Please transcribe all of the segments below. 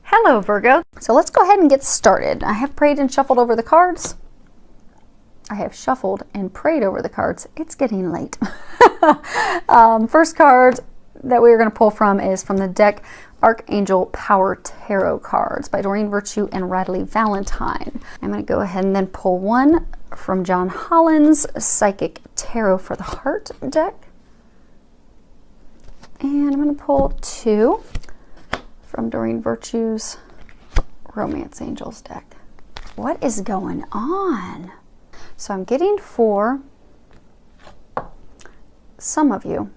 Hello, Virgo. So let's go ahead and get started. I have prayed and shuffled over the cards. I have shuffled and prayed over the cards. It's getting late. First card that we're going to pull from is from the deck Archangel Power Tarot cards by Doreen Virtue and Radley Valentine. I'm going to go ahead and then pull one from John Holland's Psychic Tarot for the Heart deck. And I'm going to pull two from Doreen Virtue's Romance Angels deck. What is going on? So I'm getting for some of you,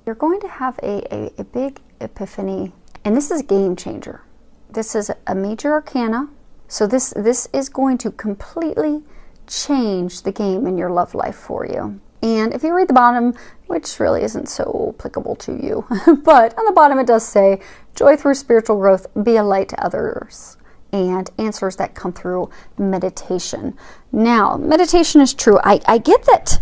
you're going to have a big epiphany, and this is a game changer. This is a major arcana. So this is going to completely change the game in your love life for you. And if you read the bottom, which really isn't so applicable to you, but on the bottom it does say, joy through spiritual growth, be a light to others, and answers that come through meditation. Now, meditation is true. I get that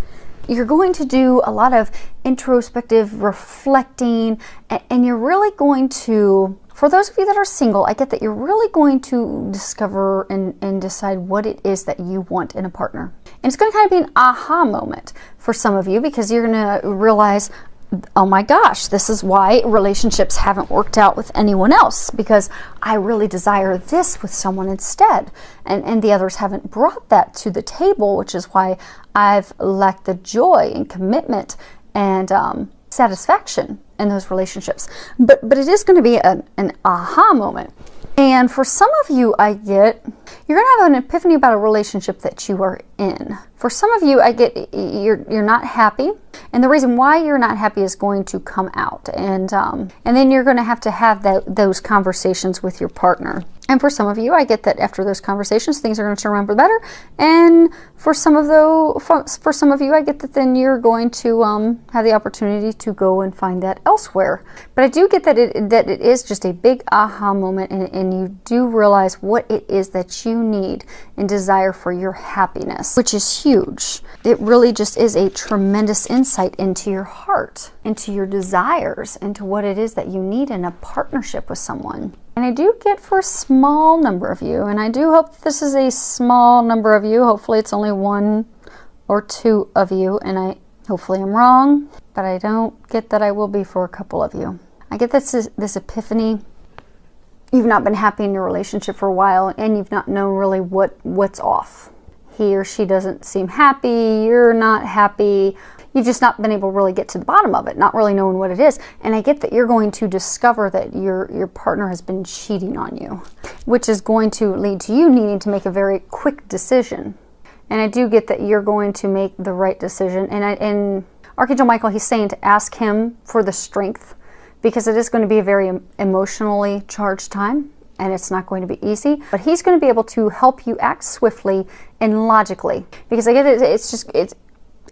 you're going to do a lot of introspective reflecting, and you're really going to, for those of you that are single, I get that you're really going to discover and decide what it is that you want in a partner. And it's going to kind of be an aha moment for some of you, because you're going to realize, oh my gosh, this is why relationships haven't worked out with anyone else, because I really desire this with someone instead. And the others haven't brought that to the table, which is why I've lacked the joy and commitment and satisfaction in those relationships. But it is going to be an aha moment. And for some of you, I get, you're going to have an epiphany about a relationship that you are in. For some of you, I get you're not happy. And the reason why you're not happy is going to come out. And then you're going to have those conversations with your partner. And for some of you, I get that after those conversations, things are going to turn around for the better. And for some of you, I get that then you're going to have the opportunity to go and find that elsewhere. But I do get that it is just a big aha moment, and you do realize what it is that you need and desire for your happiness, which is huge. It really just is a tremendous insight into your heart, into your desires, into what it is that you need in a partnership with someone. And I do get for a small number of you, and I do hope this is a small number of you. Hopefully it's only one or two of you, and hopefully I'm wrong, but I don't get that I will be for a couple of you. I get this epiphany. You've not been happy in your relationship for a while, and you've not known really what's off. He or she doesn't seem happy, you're not happy. You've just not been able to really get to the bottom of it, not really knowing what it is. And I get that you're going to discover that your partner has been cheating on you, which is going to lead to you needing to make a very quick decision. And I do get that you're going to make the right decision. And Archangel Michael, he's saying to ask him for the strength, because it is going to be a very emotionally charged time, and it's not going to be easy. But he's going to be able to help you act swiftly and logically, because I get it.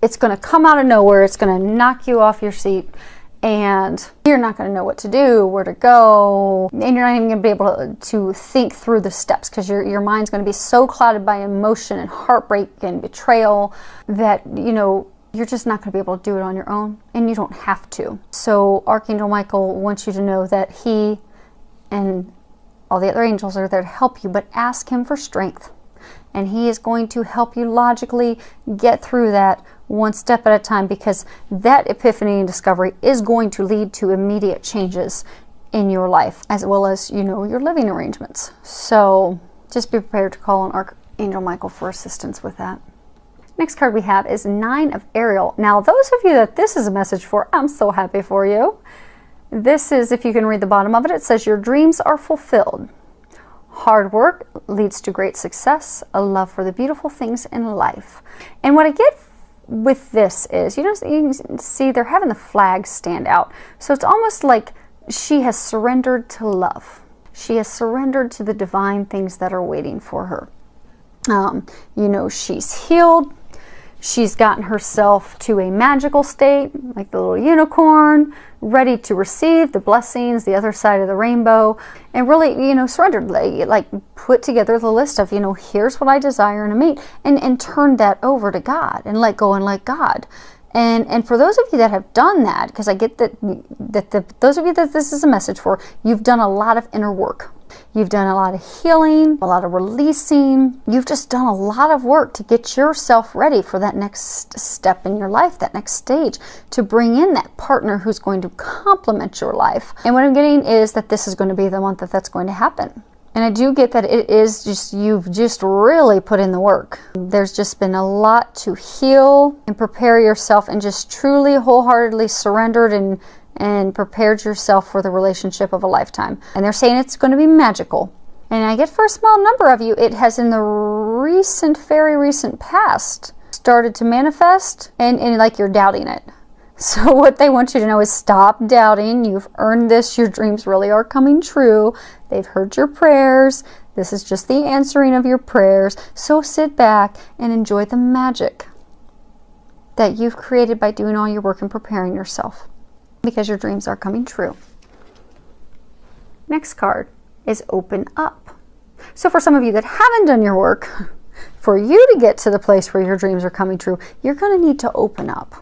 It's going to come out of nowhere. It's going to knock you off your seat, and you're not going to know what to do, where to go, and you're not even going to be able to think through the steps, because your mind's going to be so clouded by emotion and heartbreak and betrayal that, you're just not going to be able to do it on your own, and you don't have to. So Archangel Michael wants you to know that he and all the other angels are there to help you, but ask him for strength. And he is going to help you logically get through that one step at a time, because that epiphany and discovery is going to lead to immediate changes in your life, as well as, your living arrangements. So just be prepared to call on Archangel Michael for assistance with that. Next card we have is Nine of Ariel. Now, those of you that this is a message for, I'm so happy for you. This is, if you can read the bottom of it, it says, your dreams are fulfilled. Hard work leads to great success, a love for the beautiful things in life. And what I get with this is, you can see they're having the flag stand out. So it's almost like she has surrendered to love. She has surrendered to the divine things that are waiting for her. She's healed. She's gotten herself to a magical state, like the little unicorn, ready to receive the blessings, the other side of the rainbow, and really, surrendered, like put together the list of, here's what I desire in a mate, and turn that over to God and let go and let God. And for those of you that have done that, because I get that those of you that this is a message for, you've done a lot of inner work. You've done a lot of healing, a lot of releasing. You've just done a lot of work to get yourself ready for that next step in your life, that next stage, to bring in that partner who's going to complement your life. And what I'm getting is that this is going to be the month that that's going to happen. And I do get that it is just, you've just really put in the work. There's just been a lot to heal and prepare yourself, and just truly wholeheartedly surrendered and prepared yourself for the relationship of a lifetime. And they're saying it's going to be magical. And I get for a small number of you, it has in the recent, very recent past started to manifest, and like you're doubting it. So what they want you to know is stop doubting. You've earned this. Your dreams really are coming true. They've heard your prayers. This is just the answering of your prayers. So sit back and enjoy the magic that you've created by doing all your work and preparing yourself, because your dreams are coming true. Next card is open up. So for some of you that haven't done your work, for you to get to the place where your dreams are coming true, you're going to need to open up.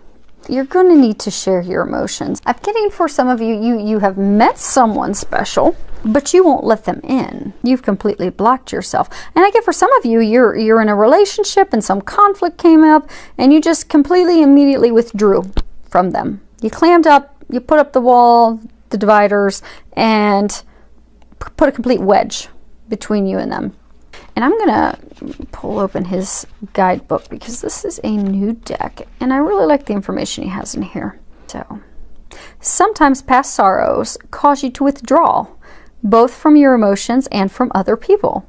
You're going to need to share your emotions. I'm getting for some of you, you have met someone special, but you won't let them in. You've completely blocked yourself. And I get for some of you, you're in a relationship and some conflict came up and you just completely immediately withdrew from them. You clammed up, you put up the wall, the dividers, and put a complete wedge between you and them. And I'm going to pull open his guidebook because this is a new deck and I really like the information he has in here. So, sometimes past sorrows cause you to withdraw, both from your emotions and from other people,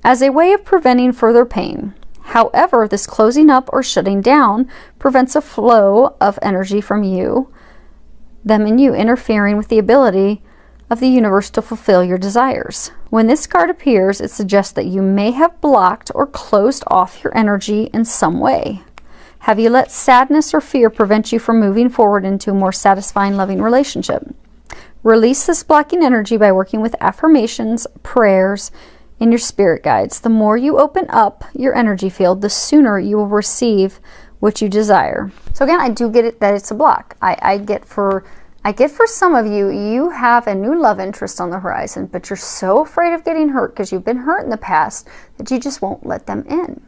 as a way of preventing further pain. However, this closing up or shutting down prevents a flow of energy from them and you, interfering with the ability of the universe to fulfill your desires. When this card appears, it suggests that you may have blocked or closed off your energy in some way. Have you let sadness or fear prevent you from moving forward into a more satisfying, loving relationship? Release this blocking energy by working with affirmations, prayers, and your spirit guides. The more you open up your energy field, the sooner you will receive what you desire. So again, I do get it that it's a block. I get for some of you, you have a new love interest on the horizon, but you're so afraid of getting hurt because you've been hurt in the past that you just won't let them in.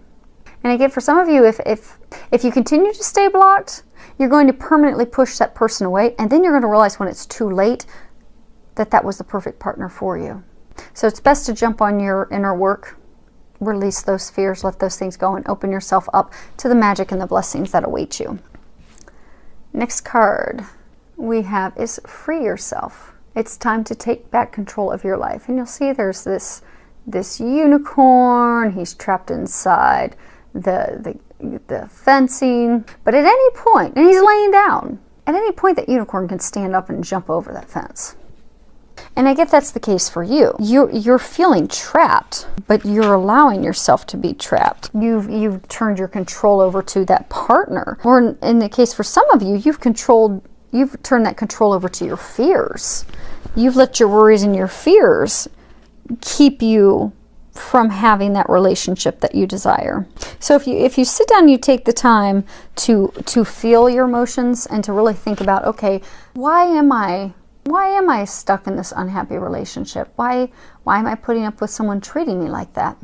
And I get for some of you, if you continue to stay blocked, you're going to permanently push that person away, and then you're going to realize when it's too late that that was the perfect partner for you. So it's best to jump on your inner work, release those fears, let those things go, and open yourself up to the magic and the blessings that await you. Next card we have is free yourself. It's time to take back control of your life. And you'll see there's this unicorn. He's trapped inside the fencing. But at any point, and he's laying down, at any point that unicorn can stand up and jump over that fence. And I get that's the case for you. You're feeling trapped, but you're allowing yourself to be trapped. You've turned your control over to that partner. Or in the case for some of you, you've turned that control over to your fears. You've let your worries and your fears keep you from having that relationship that you desire. So if you sit down and you take the time to feel your emotions and to really think about, okay, why am I stuck in this unhappy relationship? Why am I putting up with someone treating me like that?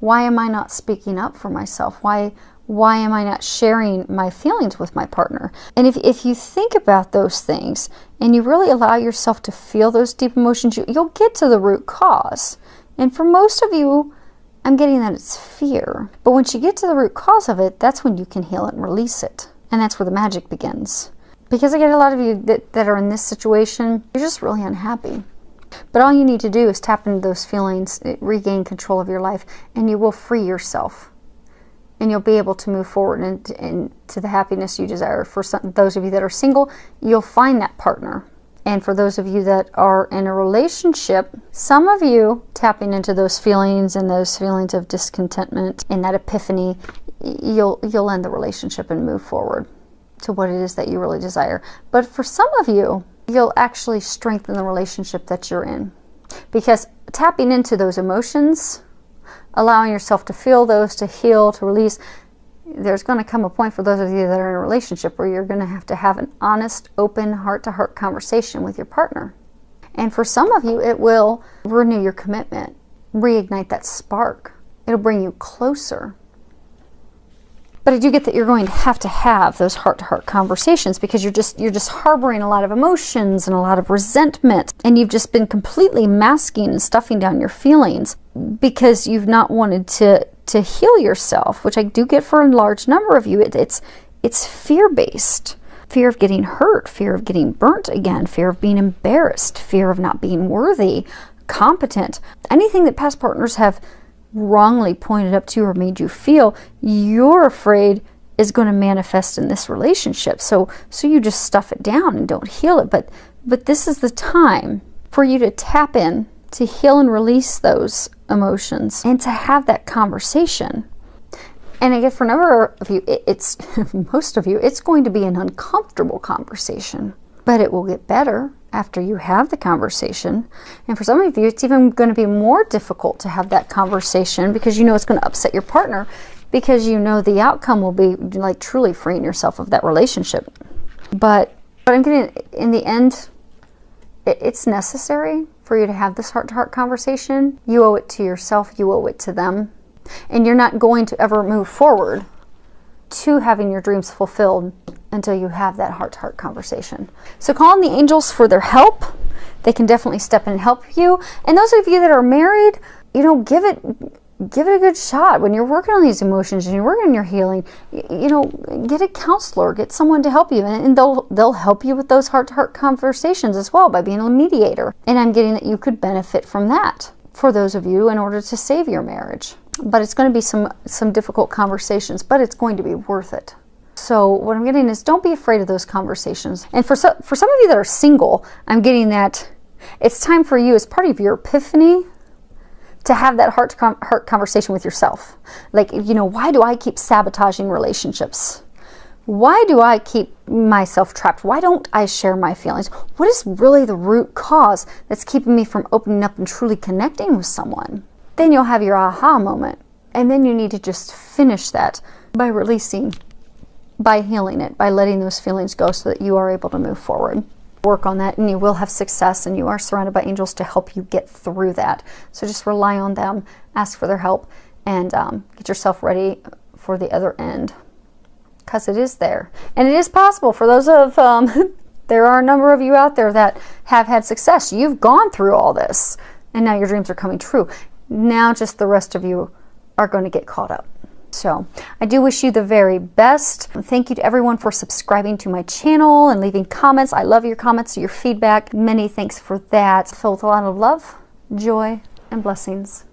Why am I not speaking up for myself? Why am I not sharing my feelings with my partner? And if you think about those things and you really allow yourself to feel those deep emotions, you'll get to the root cause. And for most of you, I'm getting that it's fear. But once you get to the root cause of it, that's when you can heal it and release it. And that's where the magic begins. Because I get a lot of you that are in this situation, you're just really unhappy. But all you need to do is tap into those feelings, regain control of your life, and you will free yourself. And you'll be able to move forward into the happiness you desire. For those of you that are single, you'll find that partner. And for those of you that are in a relationship, some of you tapping into those feelings and those feelings of discontentment and that epiphany, you'll end the relationship and move forward to what it is that you really desire. But for some of you, you'll actually strengthen the relationship that you're in. Because tapping into those emotions, allowing yourself to feel those, to heal, to release, there's going to come a point for those of you that are in a relationship where you're going to have an honest, open, heart-to-heart conversation with your partner. And for some of you, it will renew your commitment, reignite that spark. It'll bring you closer. But I do get that you're going to have those heart-to-heart conversations, because you're just harboring a lot of emotions and a lot of resentment, and you've just been completely masking and stuffing down your feelings because you've not wanted to heal yourself, which I do get for a large number of you. It's fear-based. Fear of getting hurt, fear of getting burnt again, fear of being embarrassed, fear of not being worthy, competent. Anything that past partners have wrongly pointed up to or made you feel, you're afraid is going to manifest in this relationship. So you just stuff it down and don't heal it. But this is the time for you to tap in, to heal and release those emotions, and to have that conversation. And I guess for a number of you, it's most of you, it's going to be an uncomfortable conversation, but it will get better after you have the conversation. And for some of you, it's even going to be more difficult to have that conversation, because you know it's going to upset your partner, because you know the outcome will be like truly freeing yourself of that relationship. But I'm getting, in the end, it's necessary for you to have this heart-to-heart conversation. You owe it to yourself, you owe it to them. And you're not going to ever move forward to having your dreams fulfilled until you have that heart-to-heart conversation. So call on the angels for their help. They can definitely step in and help you. And those of you that are married, you know, give it a good shot. When you're working on these emotions and you're working on your healing, you know, get a counselor, get someone to help you, and they'll help you with those heart-to-heart conversations as well by being a mediator. And I'm getting that you could benefit from that for those of you in order to save your marriage. But it's going to be some difficult conversations, but it's going to be worth it. So what I'm getting is, don't be afraid of those conversations. And for some of you that are single, I'm getting that it's time for you, as part of your epiphany, to have that heart-to-heart conversation with yourself. Like, you know, why do I keep sabotaging relationships? Why do I keep myself trapped? Why don't I share my feelings? What is really the root cause that's keeping me from opening up and truly connecting with someone? Then you'll have your aha moment. And then you need to just finish that by releasing, by healing it, by letting those feelings go, so that you are able to move forward. Work on that, and you will have success, and you are surrounded by angels to help you get through that. So just rely on them, ask for their help, and get yourself ready for the other end, because it is there. And it is possible for those of, there are a number of you out there that have had success. You've gone through all this, and now your dreams are coming true. Now just the rest of you are going to get caught up. So I do wish you the very best. Thank you to everyone for subscribing to my channel and leaving comments. I love your comments, your feedback. Many thanks for that. Filled with a lot of love, joy, and blessings.